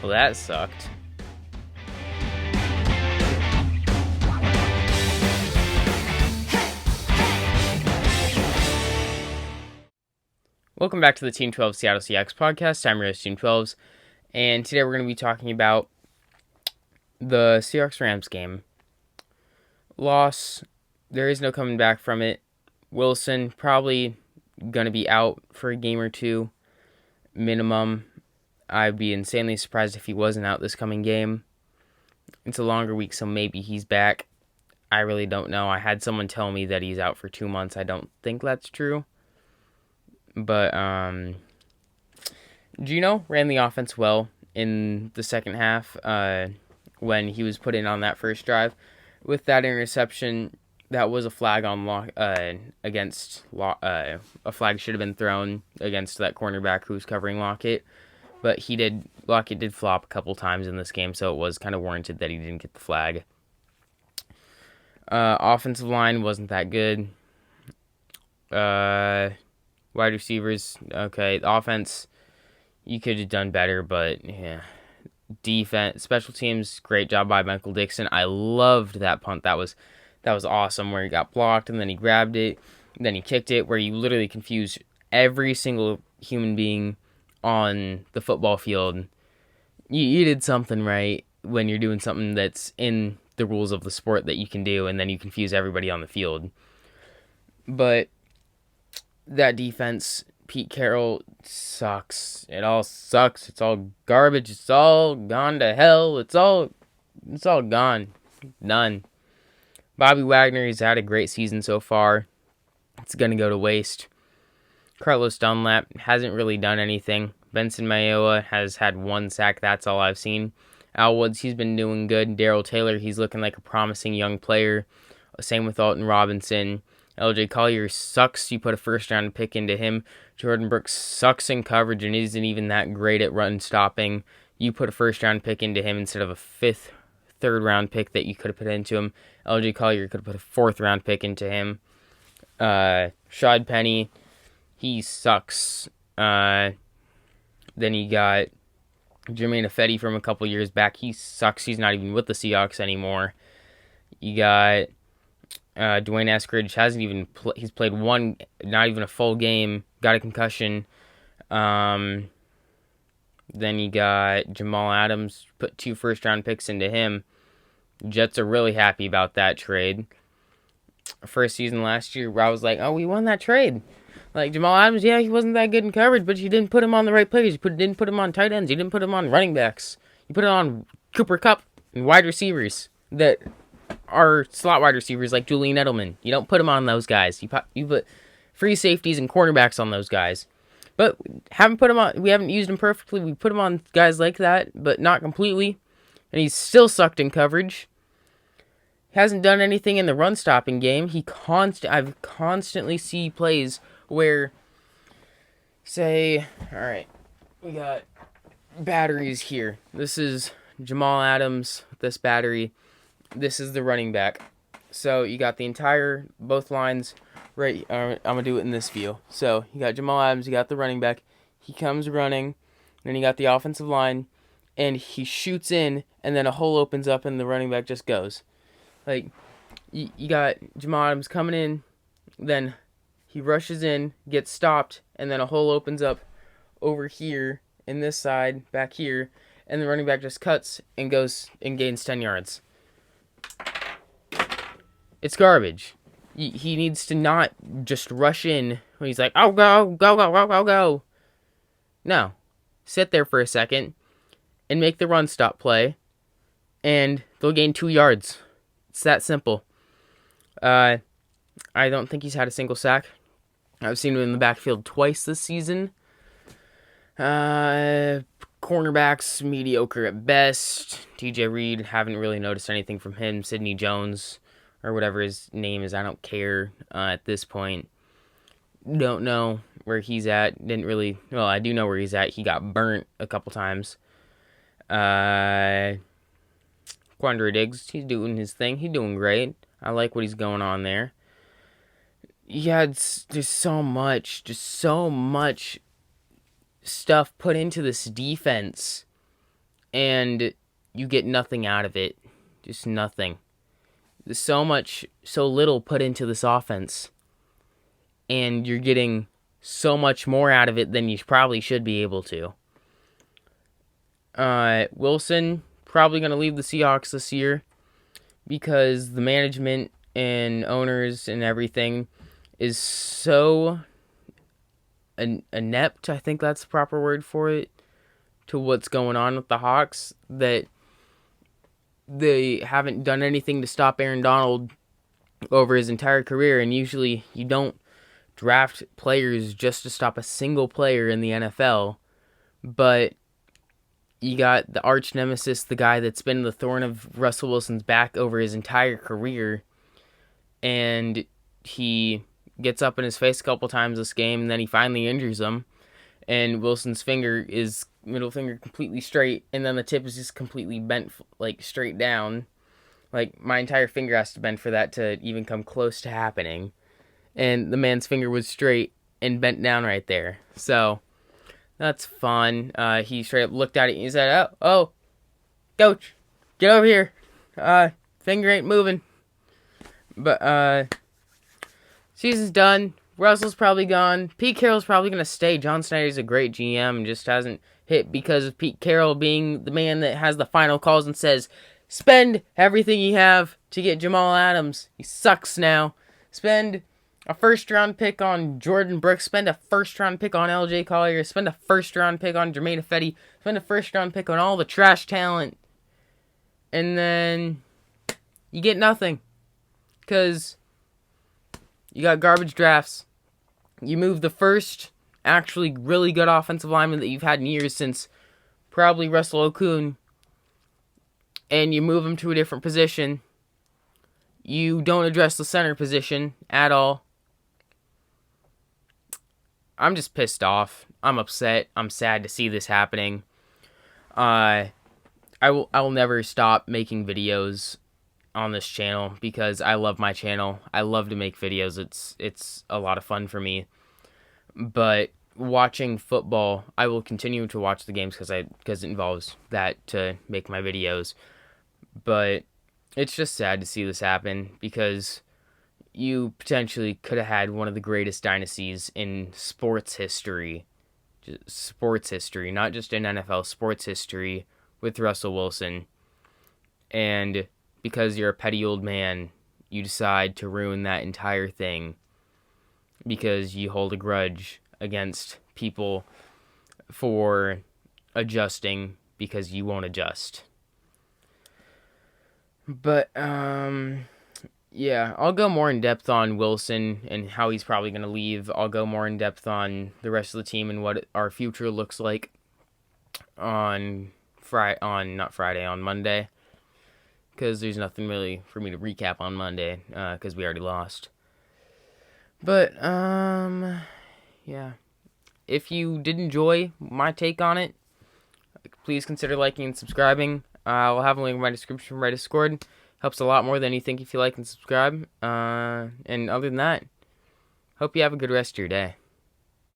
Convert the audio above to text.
Well, that sucked. Welcome back to the Team 12 Seattle Seahawks podcast. I'm your host, Team 12s, and today we're going to be talking about the Seahawks-Rams game. Loss. There is no coming back from it. Wilson probably going to be out for a game or two, minimum. I'd be insanely surprised if he wasn't out this coming game. It's a longer week, so maybe he's back. I really don't know. I had someone tell me that he's out for 2 months. I don't think that's true. But Gino ran the offense well in the second half when he was put in on that first drive. With that interception, that was a flag on a flag should have been thrown against that cornerback who was covering Lockett. But Lockett did flop a couple times in this game, so it was kind of warranted that he didn't get the flag. Offensive line wasn't that good. Wide receivers, okay. Offense, you could have done better, but yeah. Defense, special teams, great job by Michael Dixon. I loved that punt. That was awesome, where he got blocked and then he grabbed it, then he kicked it, where you literally confused every single human being on the football field. You did something right when you're doing something that's in the rules of the sport that you can do, and then you confuse everybody on the field. But that defense, Pete Carroll, sucks. It all sucks. It's all garbage. It's all gone to hell. It's all gone. None. Bobby Wagner, he's had a great season so far. It's going to go to waste. Carlos Dunlap hasn't really done anything. Benson Mayowa has had 1 sack. That's all I've seen. Al Woods, he's been doing good. Darrell Taylor, he's looking like a promising young player. Same with Alton Robinson. LJ Collier sucks. You put a first-round pick into him. Jordan Brooks sucks in coverage and isn't even that great at run stopping. You put a first-round pick into him instead of a third-round pick that you could have put into him. LJ Collier could have put a 4th-round pick into him. Shad Penny, he sucks. Then you got Jermaine Ifedi from a couple years back. He sucks. He's not even with the Seahawks anymore. You got Dwayne Eskridge. He's played one, not even a full game. Got a concussion. Then you got Jamal Adams. Put 2 first-round picks into him. Jets are really happy about that trade. First season last year, where I was like, oh, we won that trade. Like, Jamal Adams, yeah, he wasn't that good in coverage, but you didn't put him on the right players. You didn't put him on tight ends. You didn't put him on running backs. You put him on Cooper Kupp and wide receivers that are slot wide receivers like Julian Edelman. You don't put him on those guys. You put free safeties and cornerbacks on those guys. But we haven't used him perfectly. We put him on guys like that, but not completely. And he's still sucked in coverage. Hasn't done anything in the run-stopping game. I've constantly see plays where, say, all right, we got batteries here. This is Jamal Adams, this battery. This is the running back. So you got both lines right. I'm going to do it in this view. So you got Jamal Adams, you got the running back. He comes running. Then you got the offensive line. And he shoots in, and then a hole opens up, and the running back just goes. Like, you got Jamal Adams coming in, then he rushes in, gets stopped, and then a hole opens up over here, in this side, back here, and the running back just cuts and goes and gains 10 yards. It's garbage. He needs to not just rush in when he's like, oh, go. No. Sit there for a second and make the run stop play, and they'll gain 2 yards. It's that simple. I don't think he's had a single sack. I've seen him in the backfield twice this season. Cornerbacks, mediocre at best. TJ Reed, haven't really noticed anything from him. Sidney Jones, or whatever his name is, I don't care at this point. Don't know where he's at. I do know where he's at. He got burnt a couple times. Quandre Diggs, he's doing his thing. He's doing great. I like what he's going on there. Yeah, there's so much stuff put into this defense. and you get nothing out of it. Just nothing. There's so little put into this offense, and you're getting so much more out of it than you probably should be able to. Wilson probably going to leave the Seahawks this year because the management and owners and everything is so inept, I think that's the proper word for it, to what's going on with the Hawks, that they haven't done anything to stop Aaron Donald over his entire career. And usually you don't draft players just to stop a single player in the NFL, but you got the arch nemesis, the guy that's been the thorn of Russell Wilson's back over his entire career, and he gets up in his face a couple times this game, and then he finally injures him, and Wilson's middle finger completely straight, and then the tip is just completely bent, like, straight down. Like, my entire finger has to bend for that to even come close to happening. And the man's finger was straight and bent down right there. So, that's fun. He straight up looked at it and he said, oh, coach, get over here. Finger ain't moving. But, season's done. Russell's probably gone. Pete Carroll's probably going to stay. John Snyder's a great GM and just hasn't hit because of Pete Carroll being the man that has the final calls and says, spend everything you have to get Jamal Adams. He sucks now. Spend a first-round pick on Jordan Brooks. Spend a first-round pick on L.J. Collier. Spend a first-round pick on Jermaine Ifedi. Spend a first-round pick on all the trash talent. And then you get nothing. Because you got garbage drafts. You move the first actually really good offensive lineman that you've had in years since probably Russell Okung, and you move him to a different position. You don't address the center position at all. I'm just pissed off. I'm upset. I'm sad to see this happening. I will never stop making videos on this channel because I love my channel. I love to make videos. It's a lot of fun for me. But watching football, I will continue to watch the games because it involves that to make my videos. But it's just sad to see this happen because you potentially could have had one of the greatest dynasties in sports history. Sports history, not just in NFL, sports history with Russell Wilson. And because you're a petty old man, you decide to ruin that entire thing because you hold a grudge against people for adjusting because you won't adjust. But, yeah, I'll go more in depth on Wilson and how he's probably going to leave. I'll go more in depth on the rest of the team and what our future looks like on Monday. Because there's nothing really for me to recap on Monday, because we already lost. But, yeah. If you did enjoy my take on it, please consider liking and subscribing. I'll have a link in my description for my Discord. Helps a lot more than you think if you like and subscribe. And other than that, hope you have a good rest of your day.